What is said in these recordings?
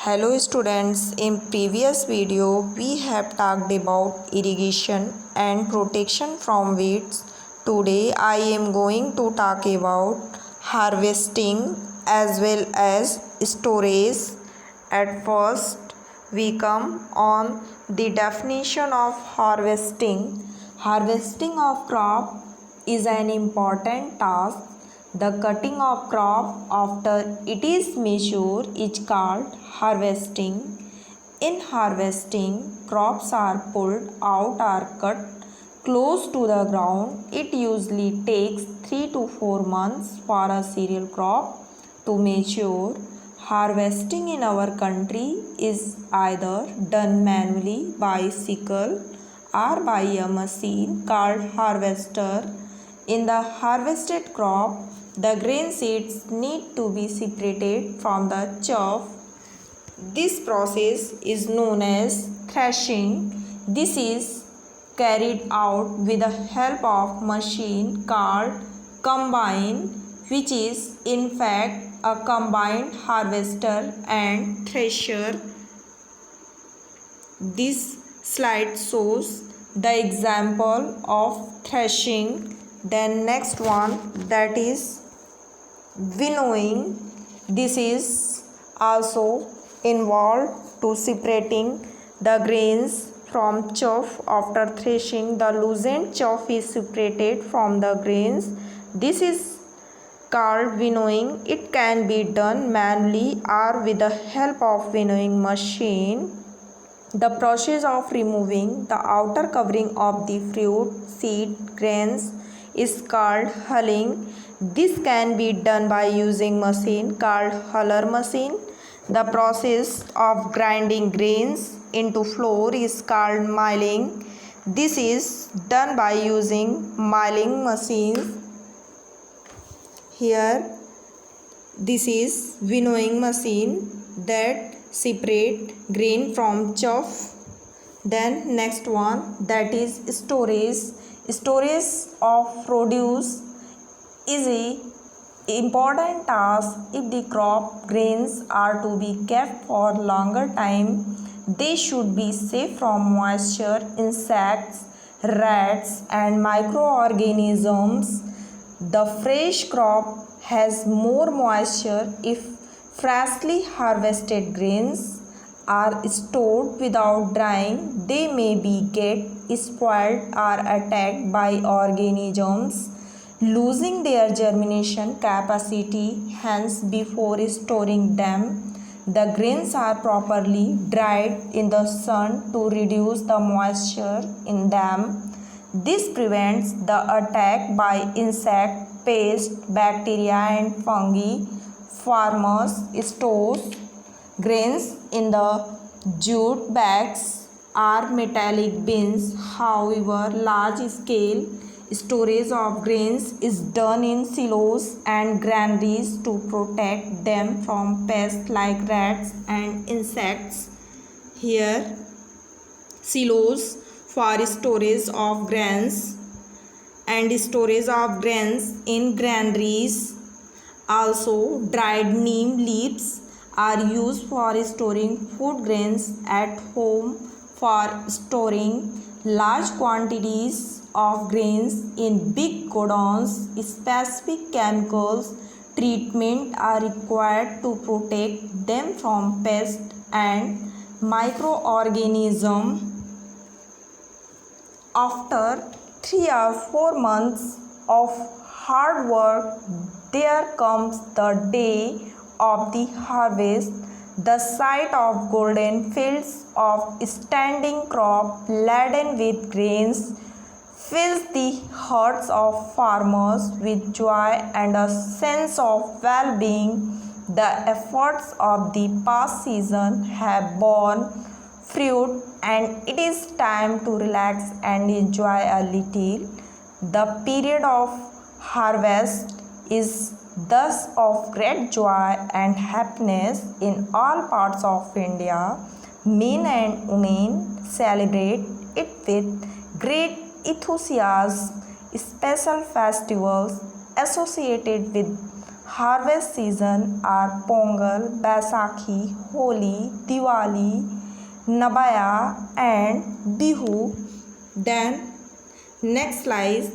Hello students, in previous video we have talked about irrigation and protection from weeds. Today I am going to talk about harvesting as well as storage. At first we come on the definition of harvesting. Harvesting of crop is an important task. The cutting of crop after it is mature is called harvesting. In harvesting, crops are pulled out or cut close to the ground. It usually takes 3 to 4 months for a cereal crop to mature. Harvesting in our country is either done manually by sickle or by a machine called harvester. In the harvested crop, the grain seeds need to be separated from the chaff. This process is known as threshing. This is carried out with the help of machine called combine, which is in fact a combined harvester and thresher. This slide shows the example of threshing. Then next one, that is winnowing. This is also involved to separating the grains from chaff. After threshing, the loosened chaff is separated from the grains. This is called winnowing. It can be done manually or with the help of winnowing machine. The process of removing the outer covering of the fruit, seed, grains is called hulling. This can be done by using machine called huller machine. The process of grinding grains into flour is called milling. This is done by using milling machines. Here this is winnowing machine that separate grain from chaff. Then next one, that is storage. Storage of produce is a important task. If the crop grains are to be kept for longer time, they should be safe from moisture, insects, rats and microorganisms. The fresh crop has more moisture. If freshly harvested grains are stored without drying, they may be get spoiled or attacked by organisms, losing their germination capacity. Hence, before storing them, the grains are properly dried in the sun to reduce the moisture in them. This prevents the attack by insect, pest, bacteria and fungi. Farmers store grains in the jute bags or metallic bins. However, large scale storage of grains is done in silos and granaries to protect them from pests like rats and insects. Here, silos for storage of grains and storage of grains in granaries. Also, dried neem leaves are used for storing food grains at home. For storing large quantities of grains in big godowns, specific chemicals treatment are required to protect them from pests and microorganisms. After 3 or 4 months of hard work, there comes the day of the harvest. The sight of golden fields of standing crop laden with grains fills the hearts of farmers with joy and a sense of well-being. The efforts of the past season have borne fruit and it is time to relax and enjoy a little. The period of harvest is thus of great joy and happiness in all parts of India. Men and women celebrate it with great enthusiasm. Special festivals associated with harvest season are Pongal, Baisakhi, Holi, Diwali, Nabaya and Bihu. Then next slide,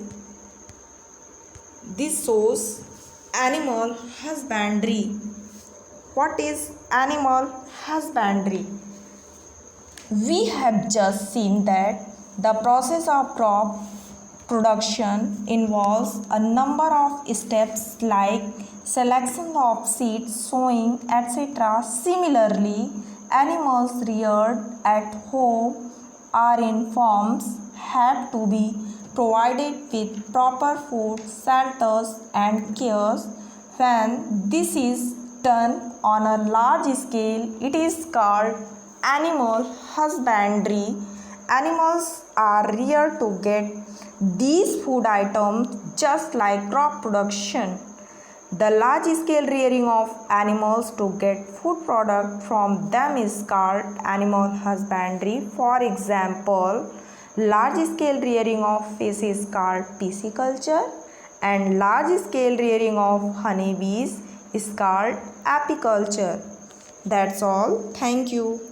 this shows animal husbandry. What is animal husbandry? We have just seen that the process of crop production involves a number of steps like selection of seeds, sowing, etc. Similarly, animals reared at home or in farms have to be provided with proper food, shelters, and cares. When this is done on a large scale, it is called animal husbandry. Animals are reared to get these food items just like crop production. The large scale rearing of animals to get food product from them is called animal husbandry. For example, large scale rearing of fish is called pisciculture and large scale rearing of honeybees is called apiculture. That's all. Thank you.